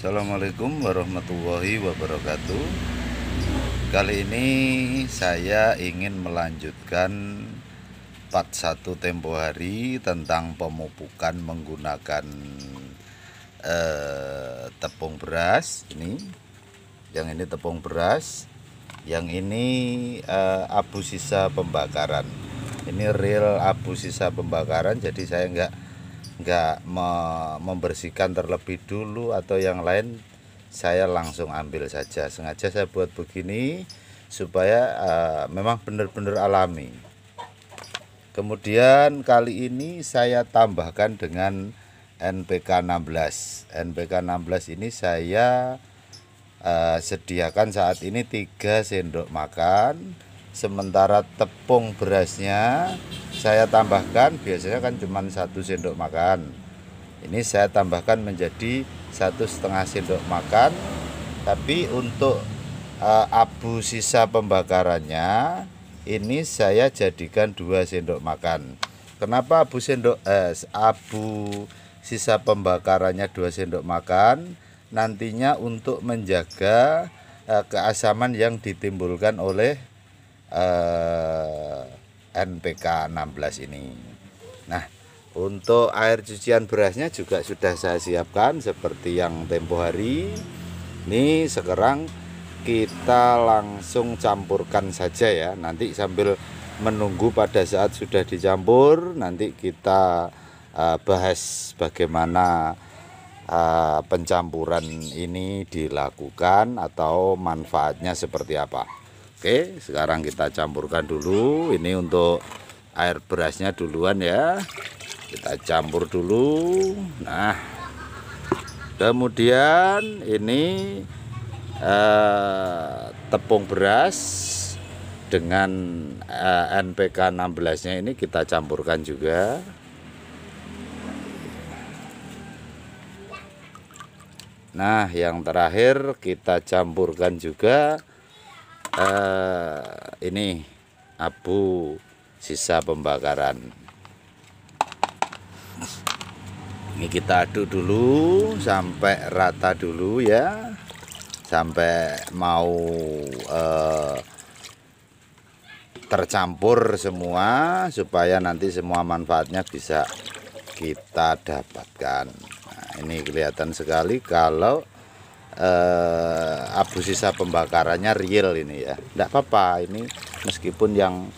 Assalamualaikum warahmatullahi wabarakatuh. Kali ini saya ingin melanjutkan part 1 tempo hari tentang pemupukan menggunakan tepung beras. Yang ini tepung beras, yang ini abu sisa pembakaran. Ini real abu sisa pembakaran, jadi saya nggak membersihkan terlebih dulu atau yang lain, saya langsung ambil saja. Sengaja saya buat begini supaya memang benar-benar alami. Kemudian kali ini saya tambahkan dengan NPK 16. NPK 16 ini saya sediakan saat ini 3 sendok makan. Sementara tepung berasnya saya tambahkan, biasanya kan cuma 1 sendok makan. Ini saya tambahkan menjadi 1,5 sendok makan. Tapi untuk abu sisa pembakarannya ini saya jadikan 2 sendok makan. Kenapa abu sisa pembakarannya 2 sendok makan? Nantinya untuk menjaga keasaman yang ditimbulkan oleh NPK 16 ini. Nah, untuk air cucian berasnya juga sudah saya siapkan seperti yang tempo hari. Ini sekarang kita langsung campurkan saja ya. Nanti sambil menunggu pada saat sudah dicampur, nanti kita bahas bagaimana pencampuran ini dilakukan atau manfaatnya seperti apa. Oke, sekarang kita campurkan dulu. Ini untuk air berasnya duluan ya. Kita campur dulu. Nah, kemudian ini tepung beras dengan NPK 16-nya ini kita campurkan juga. Nah, yang terakhir kita campurkan juga ini abu sisa pembakaran. Ini kita aduk dulu sampai rata dulu ya, sampai mau tercampur semua supaya nanti semua manfaatnya bisa kita dapatkan. Nah, ini kelihatan sekali kalau abu sisa pembakarannya real ini ya. Tidak apa-apa, ini meskipun yang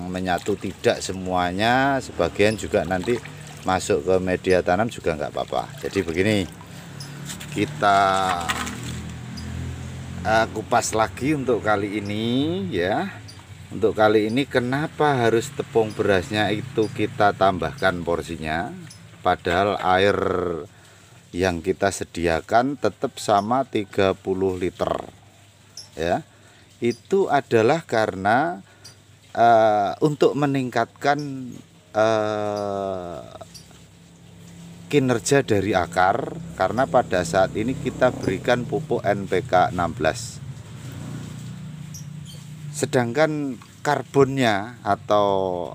menyatu tidak semuanya, sebagian juga nanti masuk ke media tanam juga nggak apa-apa. Jadi begini, kita kupas lagi untuk kali ini ya. Untuk kali ini kenapa harus tepung berasnya itu kita tambahkan porsinya, padahal air yang kita sediakan tetap sama 30 liter ya. Itu adalah karena untuk meningkatkan kinerja dari akar, karena pada saat ini kita berikan pupuk NPK 16. Sedangkan karbonnya atau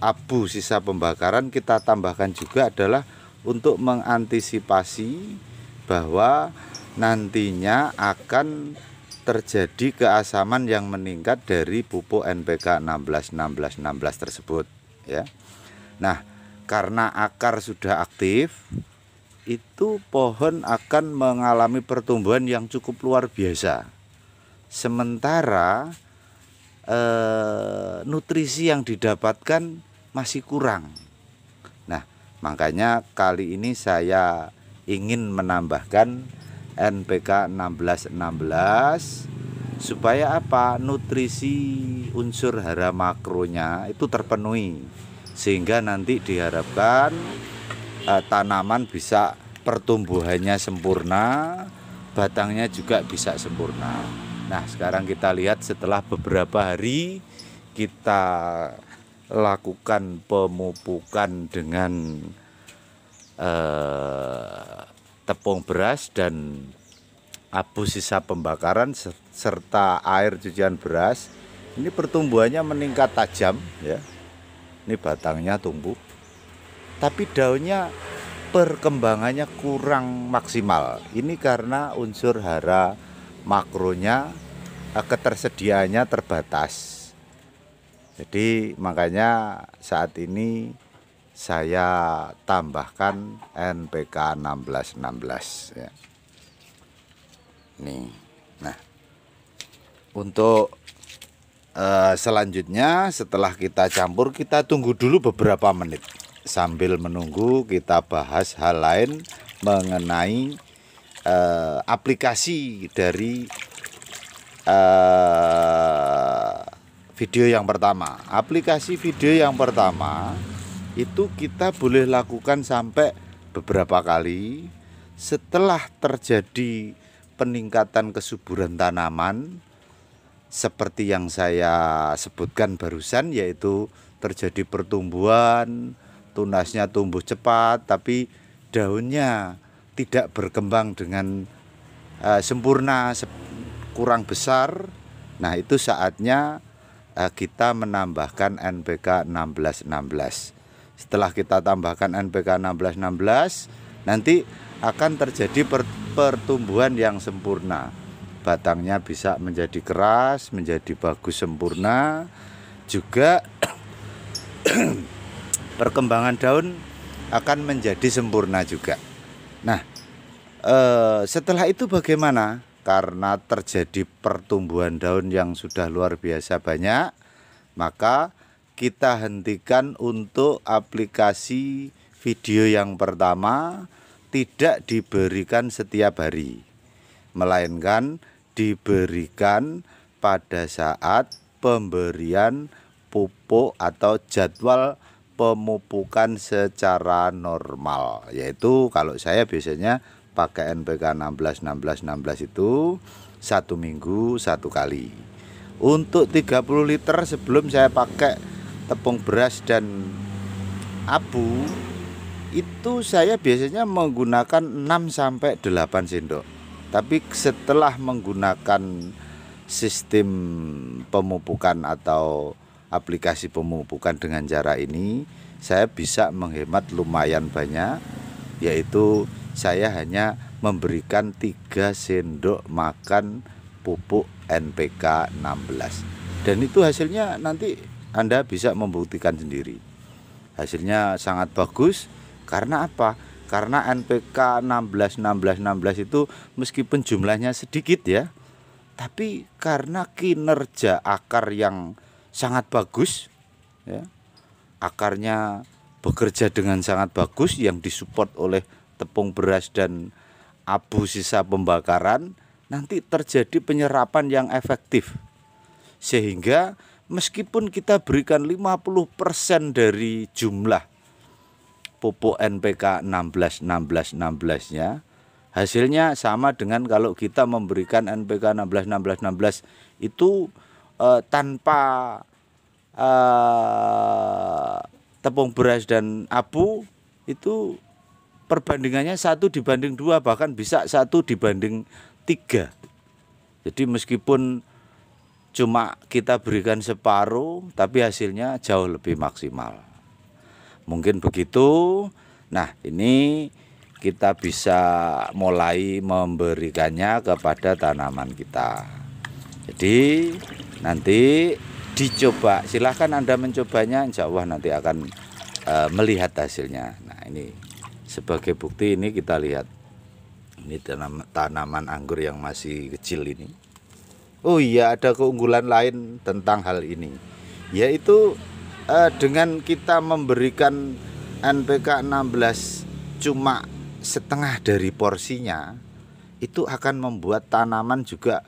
abu sisa pembakaran kita tambahkan juga adalah untuk mengantisipasi bahwa nantinya akan terjadi keasaman yang meningkat dari pupuk NPK 16 tersebut ya. Nah, karena akar sudah aktif, itu pohon akan mengalami pertumbuhan yang cukup luar biasa. Sementara nutrisi yang didapatkan masih kurang. Makanya kali ini saya ingin menambahkan NPK 16 supaya apa? Nutrisi unsur hara makronya itu terpenuhi, sehingga nanti diharapkan tanaman bisa pertumbuhannya sempurna, batangnya juga bisa sempurna. Nah, sekarang kita lihat setelah beberapa hari kita lakukan pemupukan dengan tepung beras dan abu sisa pembakaran serta air cucian beras. Ini pertumbuhannya meningkat tajam ya. Ini batangnya tumbuh, tapi daunnya perkembangannya kurang maksimal. Ini karena unsur hara makronya ketersediaannya terbatas. Jadi makanya saat ini saya tambahkan NPK 1616 ya. Nih. Nah, untuk selanjutnya setelah kita campur, kita tunggu dulu beberapa menit. Sambil menunggu kita bahas hal lain mengenai aplikasi dari video yang pertama. Aplikasi video yang pertama itu kita boleh lakukan sampai beberapa kali. Setelah terjadi peningkatan kesuburan tanaman seperti yang saya sebutkan barusan, yaitu terjadi pertumbuhan, tunasnya tumbuh cepat tapi daunnya tidak berkembang dengan sempurna, kurang besar. Nah, itu saatnya kita menambahkan NPK 1616. Setelah kita tambahkan NPK 1616, nanti akan terjadi pertumbuhan yang sempurna. Batangnya bisa menjadi keras, menjadi bagus sempurna. Juga perkembangan daun akan menjadi sempurna juga. Nah, setelah itu bagaimana? Karena terjadi pertumbuhan daun yang sudah luar biasa banyak, maka kita hentikan untuk aplikasi video yang pertama. Tidak diberikan setiap hari, melainkan diberikan pada saat pemberian pupuk atau jadwal pemupukan secara normal. Yaitu kalau saya biasanya pakai NPK 16 itu 1 minggu 1 kali. Untuk 30 liter sebelum saya pakai tepung beras dan abu, itu saya biasanya menggunakan 6-8 sendok. Tapi setelah menggunakan sistem pemupukan atau aplikasi pemupukan dengan cara ini, saya bisa menghemat lumayan banyak, yaitu saya hanya memberikan 3 sendok makan pupuk NPK 16. Dan itu hasilnya nanti Anda bisa membuktikan sendiri. Hasilnya sangat bagus. Karena apa? Karena NPK 16 itu meskipun jumlahnya sedikit ya, tapi karena kinerja akar yang sangat bagus ya, akarnya bekerja dengan sangat bagus yang disupport oleh tepung beras dan abu sisa pembakaran, nanti terjadi penyerapan yang efektif. Sehingga meskipun kita berikan 50% dari jumlah pupuk NPK 16-16-16-nya, hasilnya sama dengan kalau kita memberikan NPK 16-16-16 itu tanpa tepung beras dan abu, itu perbandingannya 1:2, bahkan bisa 1:3. Jadi meskipun cuma kita berikan separuh, tapi hasilnya jauh lebih maksimal. Mungkin begitu. Nah, ini kita bisa mulai memberikannya kepada tanaman kita. Jadi nanti dicoba, silahkan Anda mencobanya, insya Allah nanti akan melihat hasilnya. Nah, ini sebagai bukti, ini kita lihat. Ini tanaman anggur yang masih kecil ini. Oh iya, ada keunggulan lain tentang hal ini, yaitu dengan kita memberikan NPK 16 cuma setengah dari porsinya, itu akan membuat tanaman juga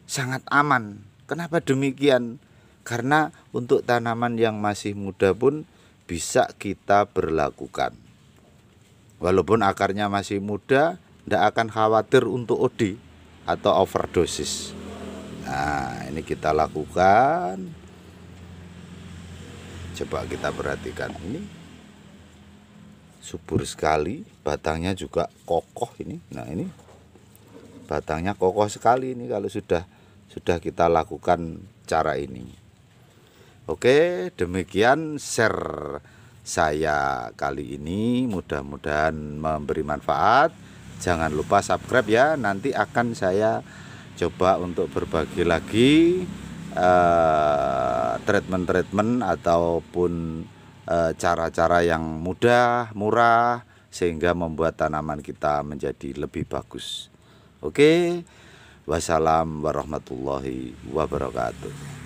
sangat aman. Kenapa demikian? Karena untuk tanaman yang masih muda pun bisa kita berlakukan. Walaupun akarnya masih muda, tidak akan khawatir untuk OD atau overdosis. Nah, ini kita lakukan. Coba kita perhatikan, ini subur sekali, batangnya juga kokoh ini. Nah, ini batangnya kokoh sekali ini kalau sudah kita lakukan cara ini. Oke, demikian share saya kali ini, mudah-mudahan memberi manfaat. Jangan lupa subscribe ya, nanti akan saya coba untuk berbagi lagi treatment-treatment ataupun cara-cara yang mudah, murah, sehingga membuat tanaman kita menjadi lebih bagus. Oke, wassalam warahmatullahi wabarakatuh.